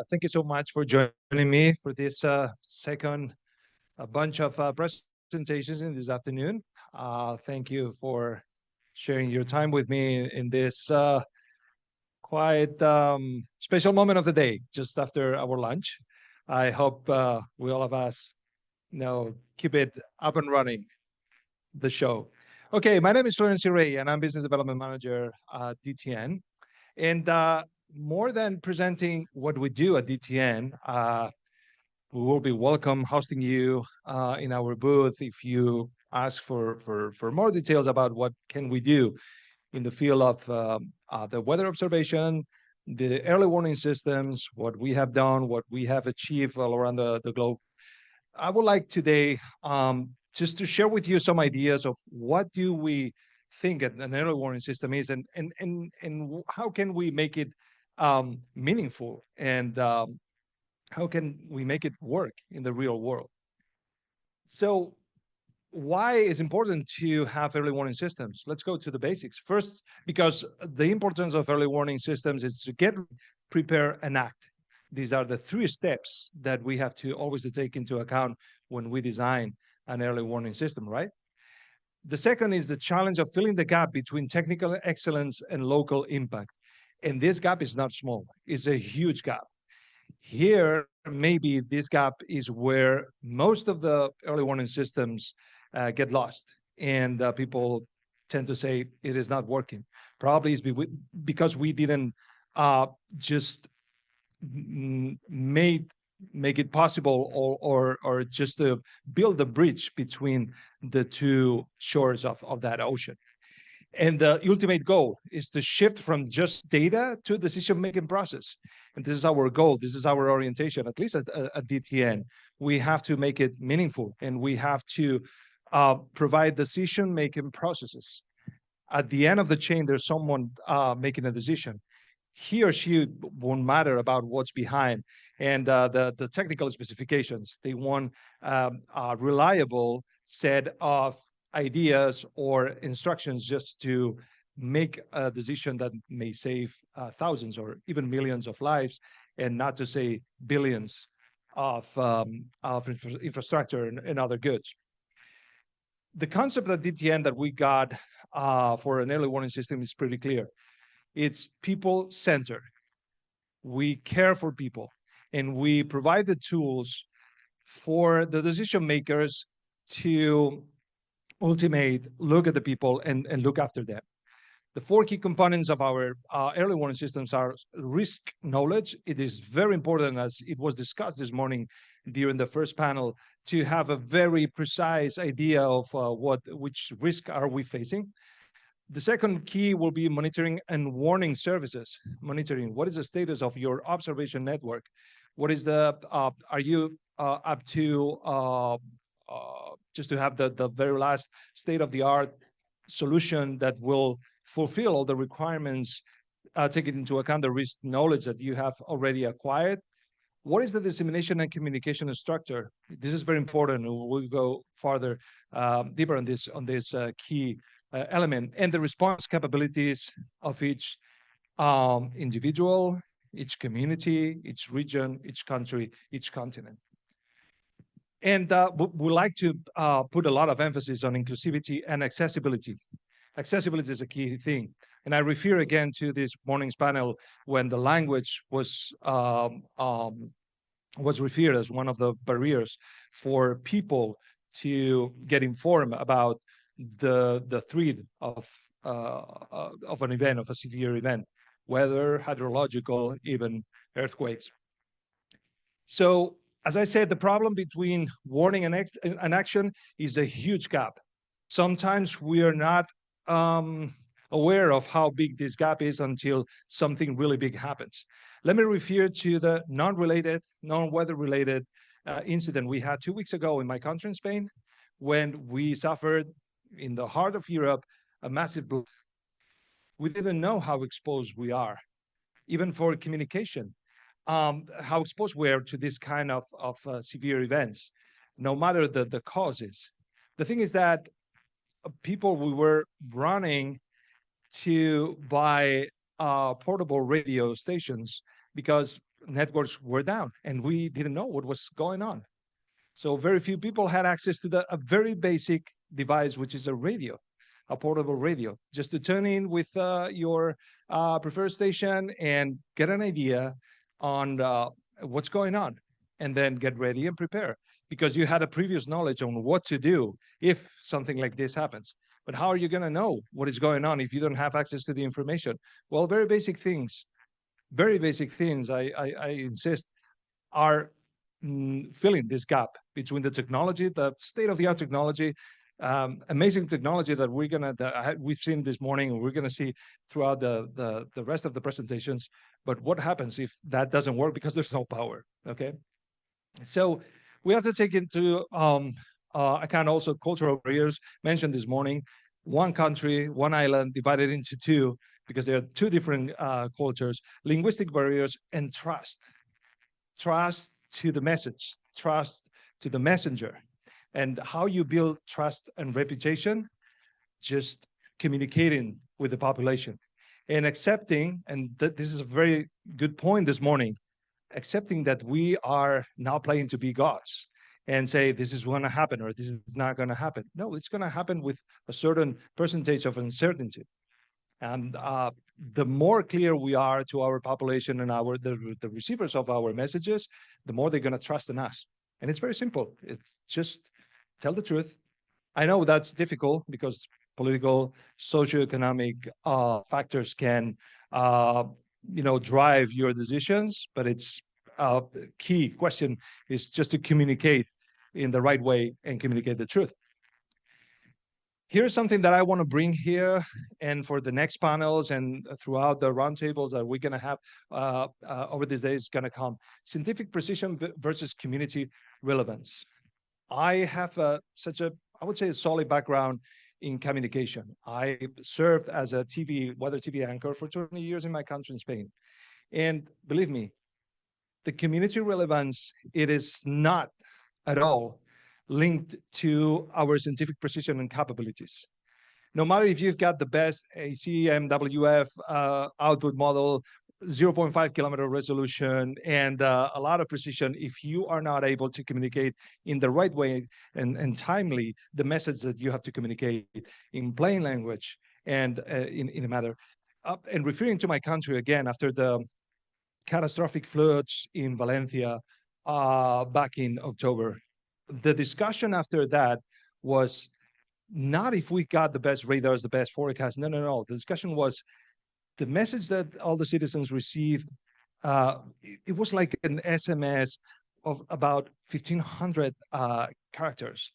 Thank you so much for joining me for this second bunch of presentations in this afternoon. Thank you for sharing your time with me in this quite special moment of the day, just after our lunch. I hope we all of us keep it up and running, the show. Okay, my name is Florenci, and I'm Business Development Manager at DTN. And more than presenting what we do at DTN, we will be welcome hosting you in our booth if you ask for more details about what can we do in the field of the weather observation, the early warning systems, what we have done, what we have achieved all around the globe. I would like today just to share with you some ideas of what do we think an early warning system is, and how can we make it meaningful, and how can we make it work in the real world. So why is important to have early warning systems? Let's go to the basics first, because the importance of early warning systems is to get, prepare, and act. These are the three steps that we have to always take into account when we design an early warning system, right? The second is the challenge of filling the gap between technical excellence and local impact. And this gap is not small, it's a huge gap. Here, maybe this gap is where most of the early warning systems get lost, and people tend to say it is not working. Probably is because we didn't just make it possible, or just to build the bridge between the two shores of that ocean. And the ultimate goal is to shift from just data to decision-making process. And this is our goal. This is our orientation, at least at DTN. We have to make it meaningful, and we have to provide decision-making processes. At the end of the chain, there's someone making a decision. He or she won't matter about what's behind and the technical specifications. They want a reliable set of ideas or instructions just to make a decision that may save thousands or even millions of lives, and not to say billions of infrastructure and other goods. The concept at DTN that we got for an early warning system is pretty clear. It's people-centered. We care for people, and we provide the tools for the decision makers to ultimate look at the people and look after them. The four key components of our early warning systems are risk knowledge. It is very important, as it was discussed this morning during the first panel, to have a very precise idea of which risk are we facing. The second key will be monitoring and warning services. Monitoring, what is the status of your observation network? What is are you up to just to have the very last state-of-the-art solution that will fulfill all the requirements, taking into account the risk knowledge that you have already acquired? What is the dissemination and communication structure? This is very important. We'll go farther, deeper on this key element, and the response capabilities of each individual, each community, each region, each country, each continent. And we like to put a lot of emphasis on inclusivity and accessibility. Accessibility is a key thing. And I refer again to this morning's panel when the language was referred as one of the barriers for people to get informed about the threat of an event, of a severe event, weather, hydrological, even earthquakes. So, as I said, the problem between warning and action is a huge gap. Sometimes we are not aware of how big this gap is until something really big happens. Let me refer to the non-related, non-weather-related incident we had 2 weeks ago in my country, in Spain, when we suffered in the heart of Europe a massive flood. We didn't know how exposed we are, even for communication, how exposed we are to this kind of severe events, no matter the causes. The thing is that people, we were running to buy portable radio stations because networks were down and we didn't know what was going on. So very few people had access to a very basic device, which is a radio, a portable radio, just to turn in with your preferred station and get an idea on what's going on, and then get ready and prepare because you had a previous knowledge on what to do if something like this happens. But how are you going to know what is going on if you don't have access to the information? Well, very basic things, I insist, are filling this gap between the technology, the state-of-the-art technology, amazing technology that we've seen this morning, and we're going to see throughout the rest of the presentations. But what happens if that doesn't work because there's no power? Okay, so we have to take into account also cultural barriers mentioned this morning. One country, one island divided into two because there are two different cultures, linguistic barriers, and trust to the message, trust to the messenger. And how you build trust and reputation? Just communicating with the population and accepting, and this is a very good point this morning, accepting that we are now playing to be gods and say this is going to happen or this is not going to happen. No, it's going to happen with a certain percentage of uncertainty. And the more clear we are to our population and the receivers of our messages, the more they're going to trust in us. And it's very simple. It's just tell the truth. I know that's difficult because political, socioeconomic factors can, drive your decisions. But it's key question is just to communicate in the right way and communicate the truth. Here's something that I want to bring here, and for the next panels and throughout the roundtables that we're going to have over these days, going to come: scientific precision versus community relevance. I have I would say, a solid background in communication. I served as a weather TV anchor for 20 years in my country, in Spain. And believe me, the community relevance, it is not at all linked to our scientific precision and capabilities. No matter if you've got the best ACMWF output model, 0.5 kilometer resolution, and a lot of precision, if you are not able to communicate in the right way and timely the message that you have to communicate in plain language and in a matter. And referring to my country again, after the catastrophic floods in Valencia back in October, the discussion after that was not if we got the best radars, the best forecast. No, no, no. The discussion was the message that all the citizens received. It was like an SMS of about 1,500 characters.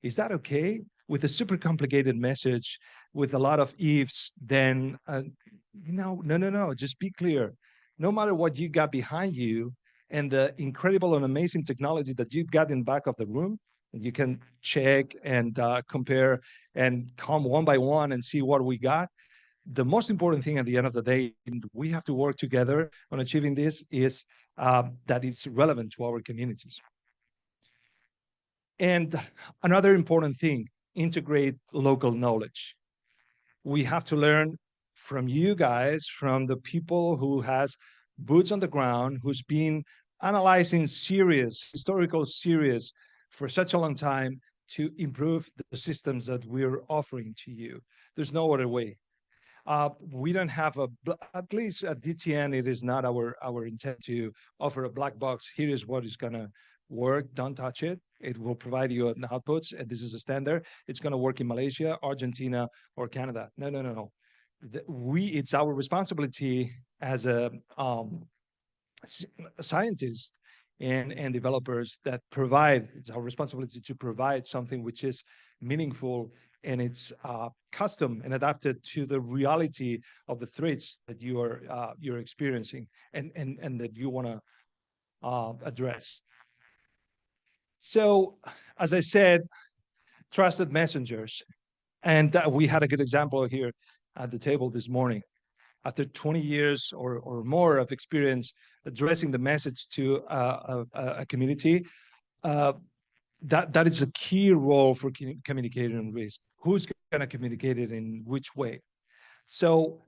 Is that okay? With a super complicated message, with a lot of ifs, then, no, no, no, no. Just be clear. No matter what you got behind you, and the incredible and amazing technology that you've got in the back of the room, and you can check and compare and come one by one and see what we got. The most important thing at the end of the day, and we have to work together on achieving this, is that it's relevant to our communities. And another important thing, integrate local knowledge. We have to learn from you guys, from the people who has boots on the ground, who's been analyzing historical series for such a long time to improve the systems that we're offering to you. There's no other way. We don't have at least at DTN, it is not our intent to offer a black box. Here is what is going to work. Don't touch it. It will provide you an outputs, and this is a standard. It's going to work in Malaysia, Argentina, or Canada. No, no, no, no. It's our responsibility as a scientist and developers that provide. It's our responsibility to provide something which is meaningful, and it's custom and adapted to the reality of the threats that you're experiencing and that you want to address. So, as I said, trusted messengers, and we had a good example here at the table this morning. After 20 years or more of experience addressing the message to a community, that is a key role for communicating risk. Who's going to communicate it in which way? So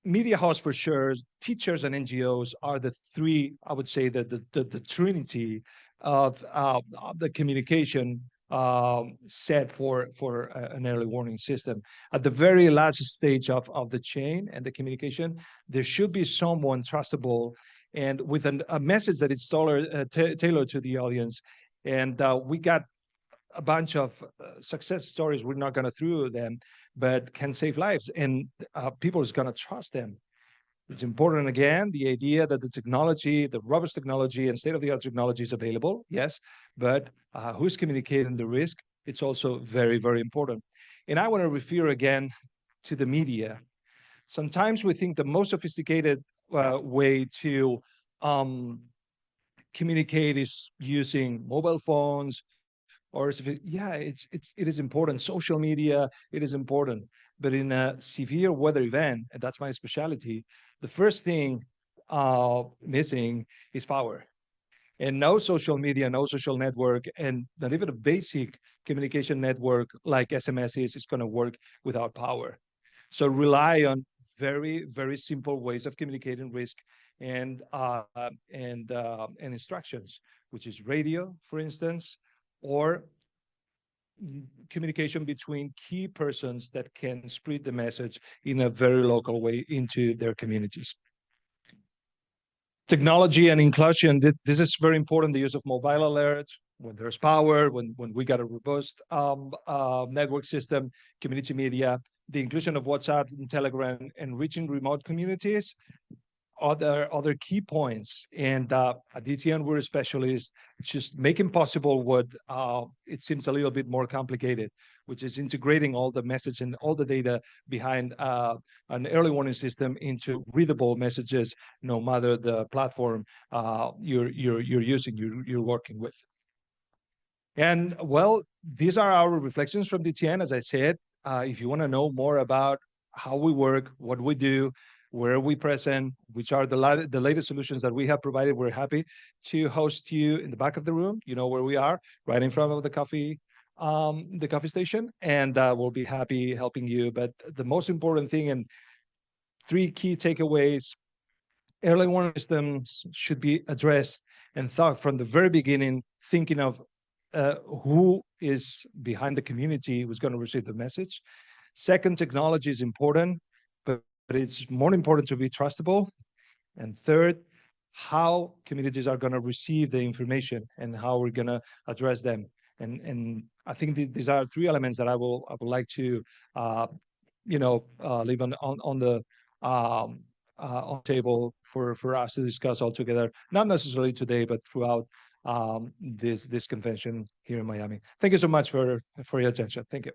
media house for sure, teachers and NGOs are the three, I would say, the trinity of the communication set for an early warning system. At the very last stage of the chain and the communication, there should be someone trustable and with a message that is tailored to the audience. And we got a bunch of success stories. We're not going to through them, but can save lives, and people is going to trust them. It's important, again, the idea that the technology, the robust technology and state-of-the-art technology is available, yes, but who's communicating the risk? It's also very, very important. And I want to refer again to the media. Sometimes we think the most sophisticated way to communicate is using mobile phones, or yeah, it is important. Social media, it is important. But in a severe weather event, and that's my specialty, the first thing missing is power. And no social media, no social network, and not even a basic communication network like SMS is going to work without power. So rely on very, very simple ways of communicating risk and and instructions, which is radio, for instance, or communication between key persons that can spread the message in a very local way into their communities. Technology and inclusion, this is very important, the use of mobile alerts when there's power, when we got a robust network system, community media, the inclusion of WhatsApp and Telegram, and reaching remote communities, other key points. And at DTN, we're a specialist, just making possible what it seems a little bit more complicated, which is integrating all the message and all the data behind an early warning system into readable messages, no matter the platform you're using, you're working with. And well, these are our reflections from DTN. As I said, if you want to know more about how we work, what we do, where we present, which are the latest solutions that we have provided, we're happy to host you in the back of the room. You know where we are, right in front of the coffee station, and we'll be happy helping you. But the most important thing, and three key takeaways: early warning systems should be addressed and thought from the very beginning, thinking of who is behind the community, who's going to receive the message. Second, technology is important, but it's more important to be trustable. And third, how communities are going to receive the information and how we're going to address them. And I think these are three elements that I would like to leave on the on table for us to discuss all together, not necessarily today, but throughout this convention here in Miami. Thank you so much for your attention. Thank you.